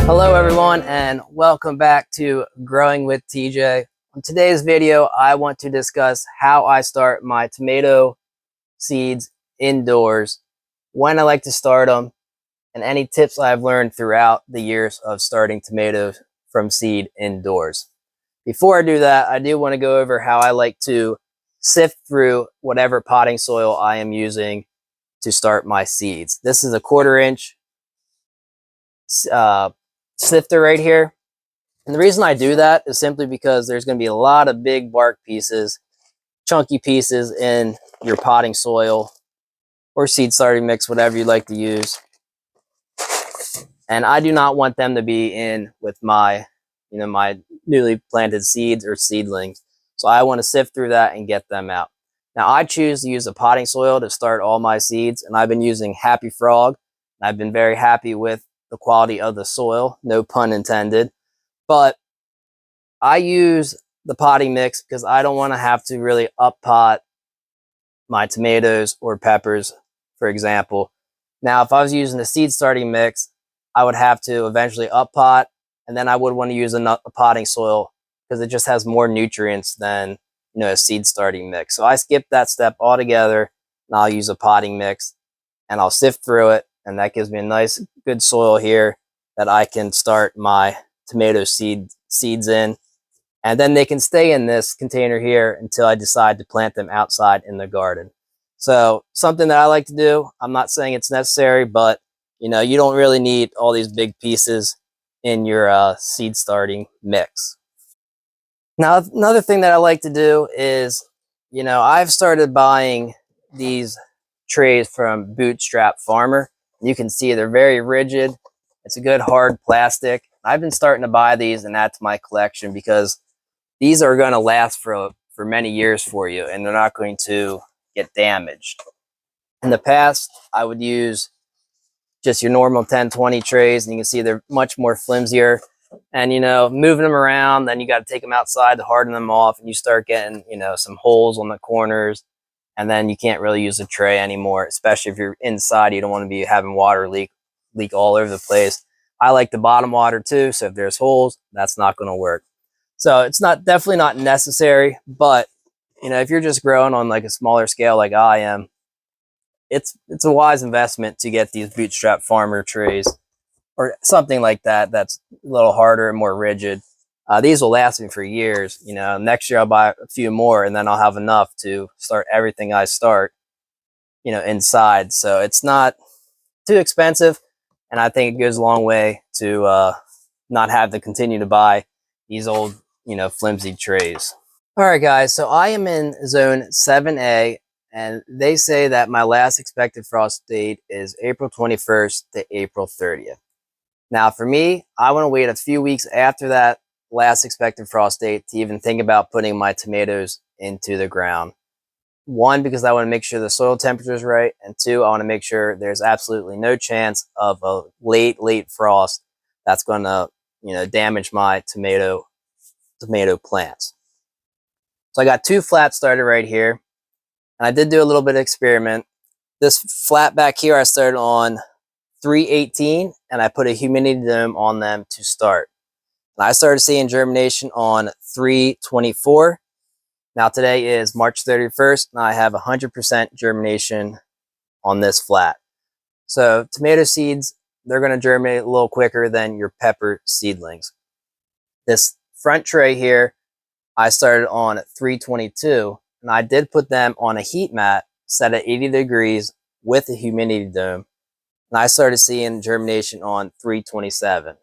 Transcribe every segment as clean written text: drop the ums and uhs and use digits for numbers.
Hello everyone and welcome back to Growing with TJ. On today's video, I want to discuss how I start my tomato seeds indoors, when I like to start them, and any tips I've learned throughout the years of starting tomatoes from seed indoors. Before I do that, I do want to go over how I like to sift through whatever potting soil I am using to start my seeds. This is a 1/4 inch sifter right here. And the reason I do that is simply because there's going to be a lot of big bark pieces, chunky pieces in your potting soil or seed starting mix, whatever you like to use. And I do not want them to be in with my, my newly planted seeds or seedlings. So I want to sift through that and get them out. Now I choose to use a potting soil to start all my seeds, and I've been using Happy Frog. I've been very happy with the quality of the soil, no pun intended. But I use the potting mix because I don't want to have to really up pot my tomatoes or peppers, for example. Now, if I was using the seed starting mix, I would have to eventually up pot, and then I would want to use a potting soil because it just has more nutrients than a seed starting mix. So I skip that step altogether, and I'll use a potting mix, and I'll sift through it, and that gives me a nice, good soil here that I can start my tomato seeds in. And then they can stay in this container here until I decide to plant them outside in the garden. So something that I like to do, I'm not saying it's necessary, but you don't really need all these big pieces in your seed starting mix. Now, another thing that I like to do is, I've started buying these trays from Bootstrap Farmer. You can see they're very rigid. It's a good hard plastic. I've been starting to buy these and add to my collection because these are going to last for many years for you, and they're not going to get damaged. In the past, I would use just your normal 10-20 trays, and you can see they're much more flimsier. And, moving them around, then you got to take them outside to harden them off, and you start getting, some holes on the corners, and then you can't really use a tray anymore, especially if you're inside. You don't want to be having water leak all over the place. I like the bottom water too, so if there's holes, that's not going to work. So it's definitely not necessary, but if you're just growing on like a smaller scale like I am, it's a wise investment to get these Bootstrap Farmer trays or something like that that's a little harder and more rigid. These will last me for years. Next year I'll buy a few more, and then I'll have enough to start everything I start, inside. So it's not too expensive, and I think it goes a long way to not have to continue to buy these old flimsy trays. All right, guys, so I am in zone 7A, and they say that my last expected frost date is April 21st to April 30th. Now, for me, I want to wait a few weeks after that last expected frost date to even think about putting my tomatoes into the ground. One, because I want to make sure the soil temperature is right, and two, I want to make sure there's absolutely no chance of a late frost that's going to damage my tomato plants. So I got 2 flats started right here, and I did do a little bit of experiment. This flat back here I started on 318, and I put a humidity dome on them to start. And I started seeing germination on 324. Now today is March 31st, and I have 100% germination on this flat. So tomato seeds, they're going to germinate a little quicker than your pepper seedlings. This front tray here, I started on 322, and I did put them on a heat mat set at 80 degrees with a humidity dome. And I started seeing germination on 327.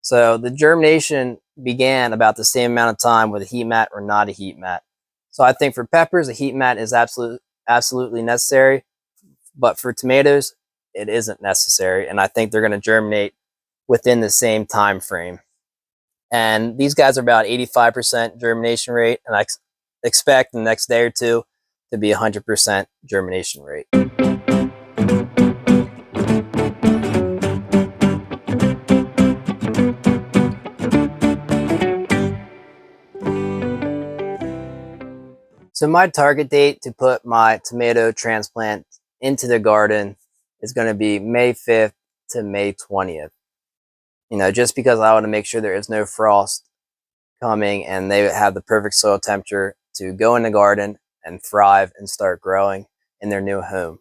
So the germination began about the same amount of time with a heat mat or not a heat mat. So I think for peppers, a heat mat is absolutely necessary, but for tomatoes, it isn't necessary. And I think they're going to germinate within the same time frame. And these guys are about 85% germination rate, and I expect the next day or two to be 100% germination rate. So my target date to put my tomato transplant into the garden is going to be May 5th to May 20th. just because I want to make sure there is no frost coming and they have the perfect soil temperature to go in the garden and thrive and start growing in their new home.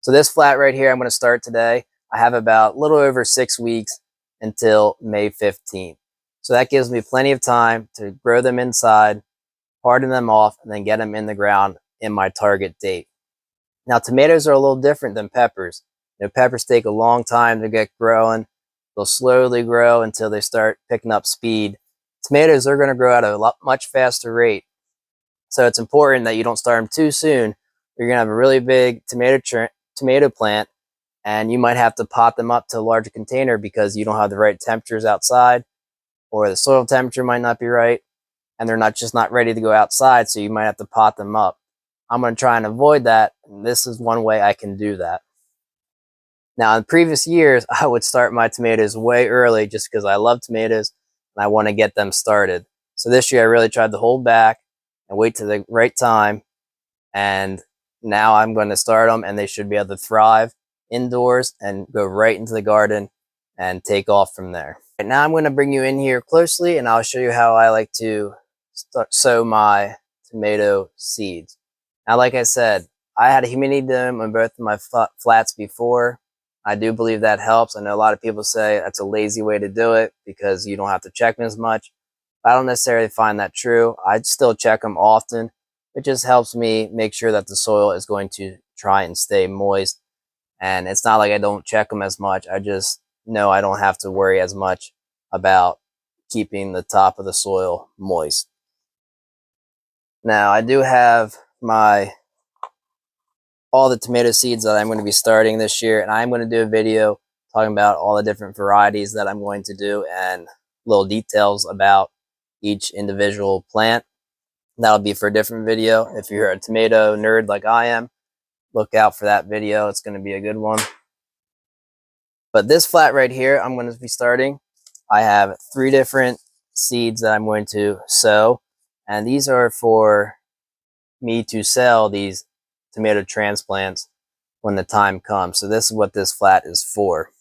So this flat right here, I'm going to start today. I have about a little over 6 weeks until May 15th. So that gives me plenty of time to grow them inside, harden them off, and then get them in the ground in my target date. Now, tomatoes are a little different than peppers. Peppers take a long time to get growing. They'll slowly grow until they start picking up speed. Tomatoes are going to grow at a much faster rate. So it's important that you don't start them too soon. You're going to have a really big tomato plant, and you might have to pot them up to a larger container because you don't have the right temperatures outside, or the soil temperature might not be right, and they're not ready to go outside, so you might have to pot them up. I'm going to try and avoid that, and this is one way I can do that. Now, in previous years, I would start my tomatoes way early just because I love tomatoes and I want to get them started. So this year I really tried to hold back and wait to the right time, and now I'm going to start them, and they should be able to thrive indoors and go right into the garden and take off from there. Right now I'm going to bring you in here closely, and I'll show you how I like to sow my tomato seeds. Now, like I said, I had a humidity dome on both of my flats before. I do believe that helps. I know a lot of people say that's a lazy way to do it because you don't have to check them as much. I don't necessarily find that true. I still check them often. It just helps me make sure that the soil is going to try and stay moist. And it's not like I don't check them as much. I just know I don't have to worry as much about keeping the top of the soil moist. Now, I do have all the tomato seeds that I'm going to be starting this year, and I'm going to do a video talking about all the different varieties that I'm going to do and little details about each individual plant. That'll be for a different video. If you're a tomato nerd like I am, look out for that video. It's going to be a good one. But this flat right here, I'm going to be starting. I have 3 different seeds that I'm going to sow, and these are for me to sell these tomato transplants when the time comes. So this is what this flat is for.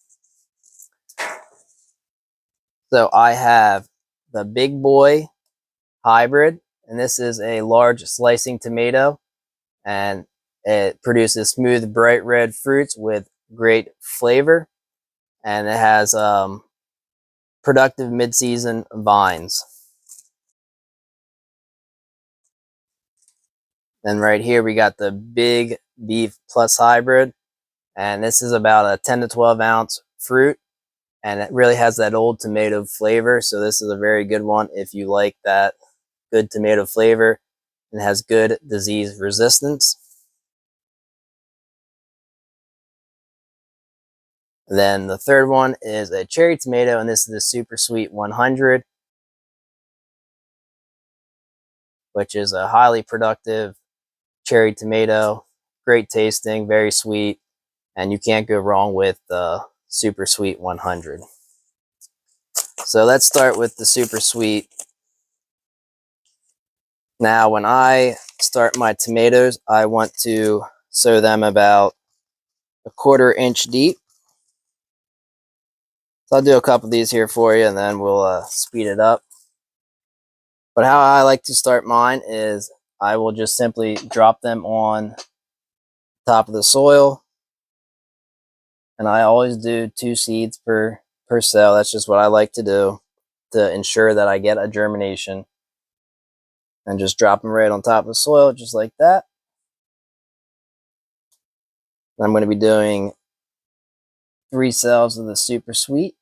So I have the Big Boy hybrid, and this is a large slicing tomato, and it produces smooth, bright red fruits with great flavor, and it has productive mid-season vines. Then right here we got the Big Beef Plus hybrid, and this is about a 10 to 12 ounce fruit, and it really has that old tomato flavor. So this is a very good one if you like that good tomato flavor and has good disease resistance. Then the third one is a cherry tomato, and this is the Super Sweet 100, which is a highly productive cherry tomato, great tasting, very sweet, and you can't go wrong with the Super Sweet 100. So let's start with the Super Sweet. Now, when I start my tomatoes, I want to sow them about a 1/4 inch deep. So I'll do a couple of these here for you, and then we'll speed it up. But how I like to start mine is I will just simply drop them on top of the soil, and I always do 2 seeds per cell. That's just what I like to do to ensure that I get a germination. And just drop them right on top of the soil, just like that. I'm going to be doing 3 cells of the Super Sweet.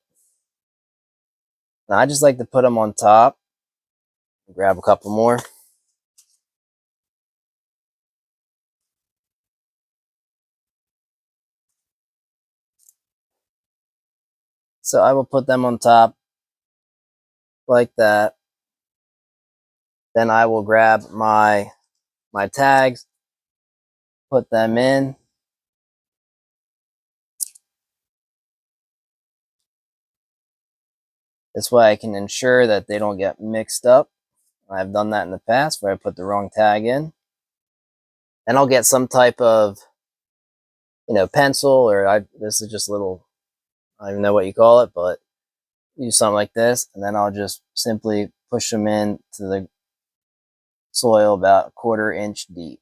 Now I just like to put them on top. Grab a couple more. So I will put them on top like that. Then I will grab my tags, put them in. This way I can ensure that they don't get mixed up. I've done that in the past where I put the wrong tag in. And I'll get some type of, pencil, or this is just a little, I don't even know what you call it, but use something like this, and then I'll just simply push them into the soil about 1/4 inch deep.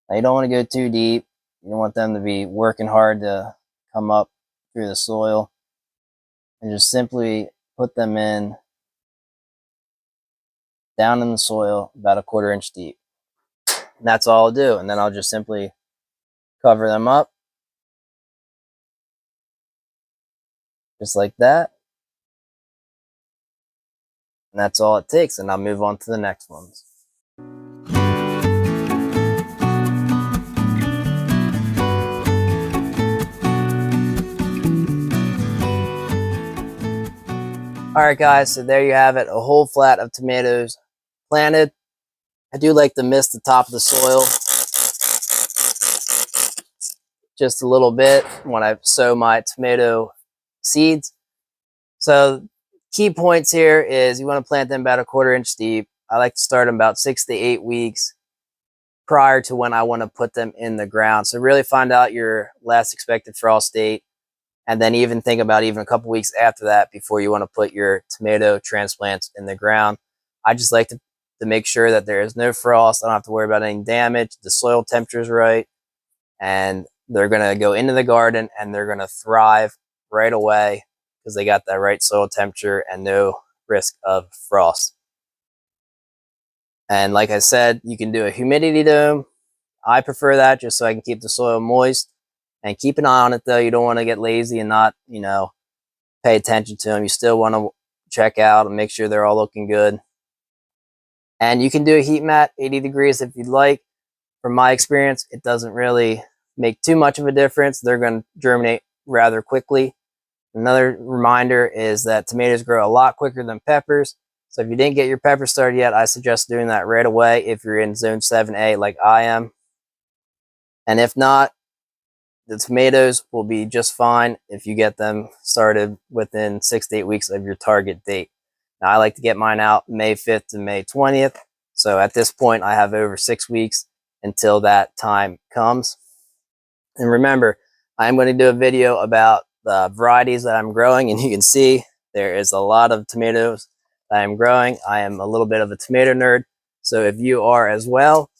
Now you don't want to go too deep. You don't want them to be working hard to come up through the soil. And just simply put them in down in the soil about 1/4 inch deep. And that's all I'll do. And then I'll just simply cover them up just like that. And that's all it takes. And I'll move on to the next ones. Alright guys, so there you have it, a whole flat of tomatoes planted. I do like to mist the top of the soil just a little bit when I sow my tomato seeds. So key points here is you want to plant them about 1/4 inch deep. I like to start them about 6 to 8 weeks prior to when I want to put them in the ground. So really find out your last expected frost date, and then even think about even a couple weeks after that before you want to put your tomato transplants in the ground. I just like to make sure that there is no frost. I don't have to worry about any damage. The soil temperature is right, and they're going to go into the garden and they're going to thrive right away because they got that right soil temperature and no risk of frost. And like I said, you can do a humidity dome. I prefer that just so I can keep the soil moist. And keep an eye on it though. You don't want to get lazy and not, pay attention to them. You still want to check out and make sure they're all looking good. And you can do a heat mat, 80 degrees if you'd like. From my experience, it doesn't really make too much of a difference. They're going to germinate rather quickly. Another reminder is that tomatoes grow a lot quicker than peppers. So if you didn't get your peppers started yet, I suggest doing that right away if you're in zone 7A like I am. And if not, the tomatoes will be just fine if you get them started within 6 to 8 weeks of your target date. Now, I like to get mine out May 5th to May 20th. So at this point, I have over 6 weeks until that time comes. And remember, I'm going to do a video about the varieties that I'm growing, and you can see there is a lot of tomatoes that I'm growing. I am a little bit of a tomato nerd. So if you are as well,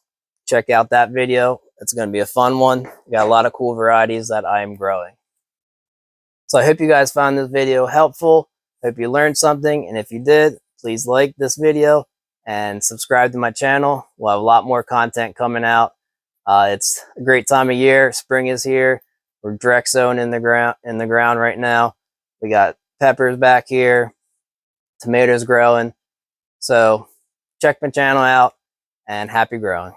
check out that video. It's going to be a fun one. We got a lot of cool varieties that I am growing. So I hope you guys found this video helpful. Hope you learned something. And if you did, please like this video and subscribe to my channel. We'll have a lot more content coming out. It's a great time of year. Spring is here. We're direct sowing in the ground right now. We got peppers back here, tomatoes growing. So check my channel out and happy growing.